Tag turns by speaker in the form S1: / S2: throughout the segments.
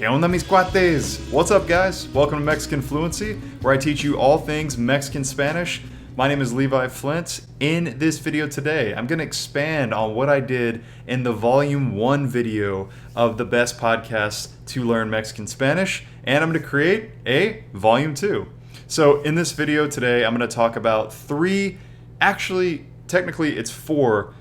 S1: ¿Qué onda, mis cuates? What's up, guys? Welcome to Mexican Fluency, where I teach you all things Mexican Spanish. My name is Levi Flint. In this video today, I'm going to expand on what I did in the Volume 1 video of the best podcasts to learn Mexican Spanish, and I'm going to create a Volume 2. So in this video today, I'm going to talk about technically it's 4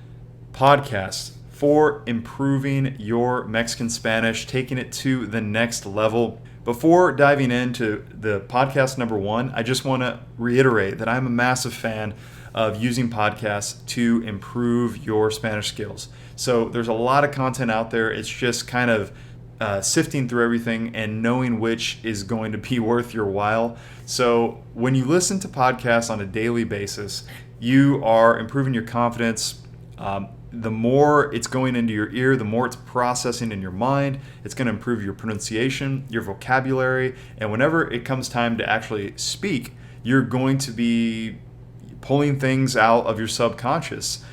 S1: podcasts for improving your Mexican Spanish, taking it to the next level. Before diving into the podcast number 1, I just want to reiterate that I'm a massive fan of using podcasts to improve your Spanish skills. So there's a lot of content out there. It's just kind of sifting through everything and knowing which is going to be worth your while. So when you listen to podcasts on a daily basis, you are improving your confidence. The more it's going into your ear, the more it's processing in your mind. It's going to improve your pronunciation, your vocabulary, and whenever it comes time to actually speak, you're going to be pulling things out of your subconscious.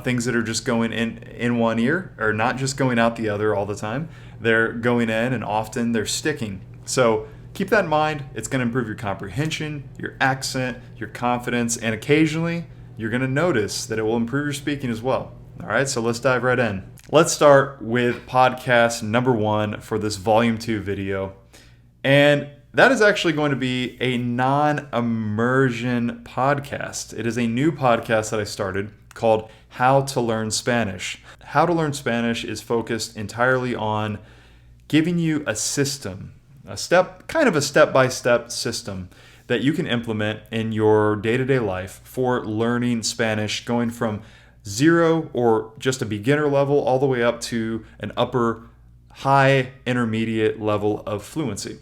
S1: Things that are just going in one ear are not just going out the other all the time. They're going in, and often they're sticking. So keep that in mind. It's going to improve your comprehension, your accent, your confidence, and occasionally you're going to notice that it will improve your speaking as well. All right, so let's dive right in. Let's start with podcast number 1 for this Volume 2 video. And that is actually going to be a non-immersion podcast. It is a new podcast that I started called How to Learn Spanish. How to Learn Spanish is focused entirely on giving you a system, kind of a step-by-step system that you can implement in your day-to-day life for learning Spanish, going from 0 or just a beginner level all the way up to an upper, high, intermediate level of fluency.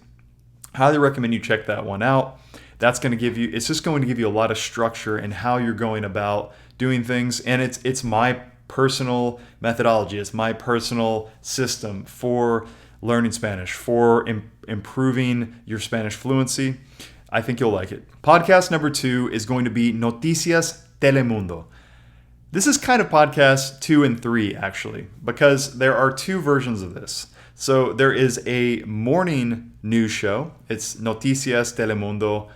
S1: Highly recommend you check that one out. It's just going to give you a lot of structure in how you're going about doing things, and it's my personal methodology. It's my personal system for learning Spanish, for improving your Spanish fluency. I think you'll like it. Podcast number 2 is going to be Noticias Telemundo. This is kind of podcast 2 and 3, actually, because there are 2 versions of this. So there is a morning news show. It's Noticias Telemundo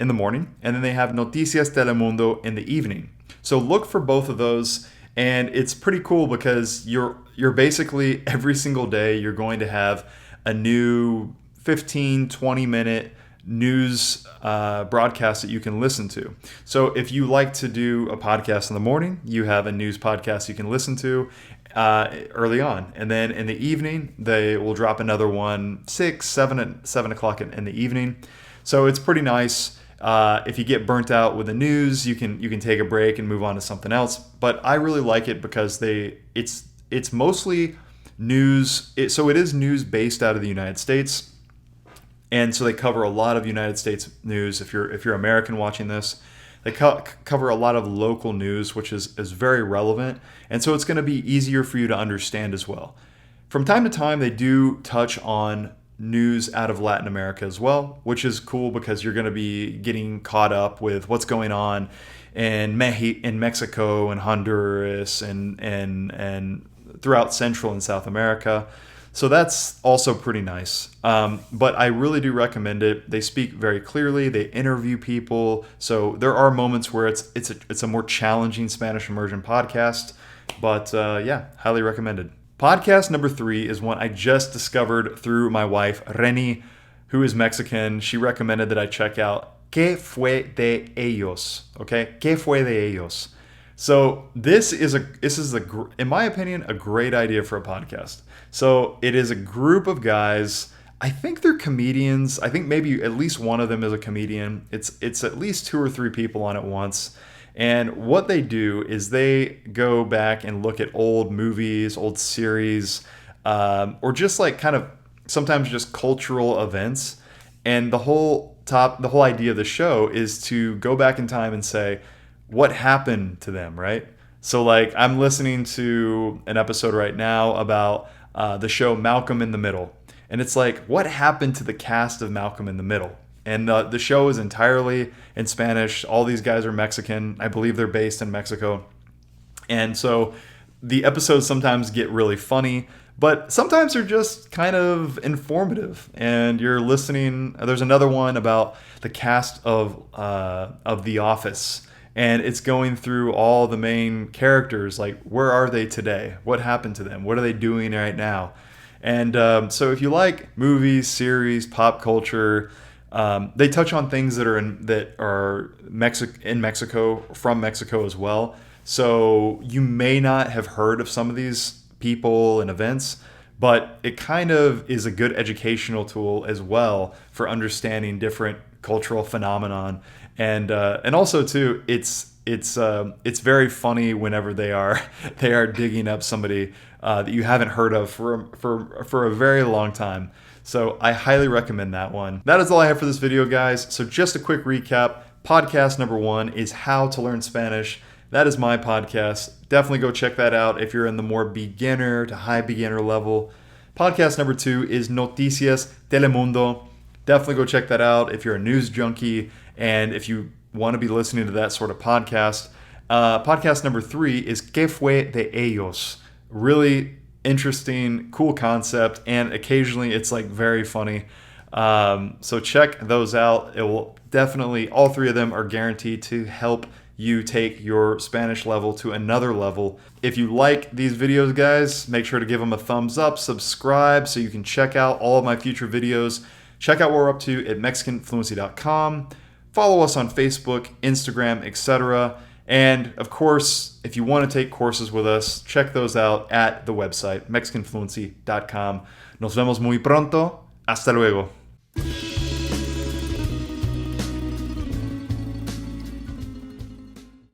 S1: in the morning, and then they have Noticias Telemundo in the evening. So look for both of those, and it's pretty cool because you're basically every single day you're going to have a new 15, 20-minute news broadcast that you can listen to. So if you like to do a podcast in the morning, you have a news podcast you can listen to early on. And then in the evening, they will drop another one, 7 o'clock in the evening. So it's pretty nice. If you get burnt out with the news, you can take a break and move on to something else. But I really like it because it's mostly news. So it is news based out of the United States. And so they cover a lot of United States news. If you're American watching this, they cover a lot of local news, which is very relevant. And so it's going to be easier for you to understand as well. From time to time, they do touch on news out of Latin America as well, which is cool because you're going to be getting caught up with what's going on in Mexico and Honduras and throughout Central and South America. So that's also pretty nice. But I really do recommend it. They speak very clearly. They interview people. So there are moments where it's a more challenging Spanish immersion podcast. But highly recommended. Podcast number 3 is one I just discovered through my wife, Reni, who is Mexican. She recommended that I check out ¿Qué fue de ellos? Okay, ¿Qué fue de ellos? So this is in my opinion, a great idea for a podcast. So it is a group of guys. I think they're comedians. I think maybe at least one of them is a comedian. It's at least 2 or 3 people on at once. And what they do is they go back and look at old movies, old series, or just like kind of sometimes just cultural events. And the whole idea of the show is to go back in time and say, what happened to them, right? So like I'm listening to an episode right now about the show Malcolm in the Middle. And it's like, what happened to the cast of Malcolm in the Middle? And the show is entirely in Spanish. All these guys are Mexican. I believe they're based in Mexico. And so the episodes sometimes get really funny, But sometimes they're just kind of informative, and you're listening. There's another one about the cast of The Office, and it's going through all the main characters, like where are they today? What happened to them? What are they doing right now? And so if you like movies, series, pop culture, they touch on things that are in Mexico, from Mexico as well. So you may not have heard of some of these people and events, but it kind of is a good educational tool as well for understanding different cultural phenomenon. And also too, it's very funny whenever they are digging up somebody that you haven't heard of for a very long time. So I highly recommend that one. That is all I have for this video, guys. So just a quick recap. Podcast number 1 is How to Learn Spanish. That is my podcast. Definitely go check that out if you're in the more beginner to high beginner level. Podcast number 2 is Noticias Telemundo. Definitely go check that out if you're a news junkie and if you want to be listening to that sort of podcast. Podcast number 3 is ¿Qué fue de ellos? Really interesting, cool concept, and occasionally it's like very funny. So check those out. It will definitely, all 3 of them are guaranteed to help you take your Spanish level to another level. If you like these videos, guys, make sure to give them a thumbs up, subscribe so you can check out all of my future videos. Check out what we're up to at MexicanFluency.com. Follow us on Facebook, Instagram, etc. And of course, if you want to take courses with us, check those out at the website, MexicanFluency.com. Nos vemos muy pronto. Hasta luego.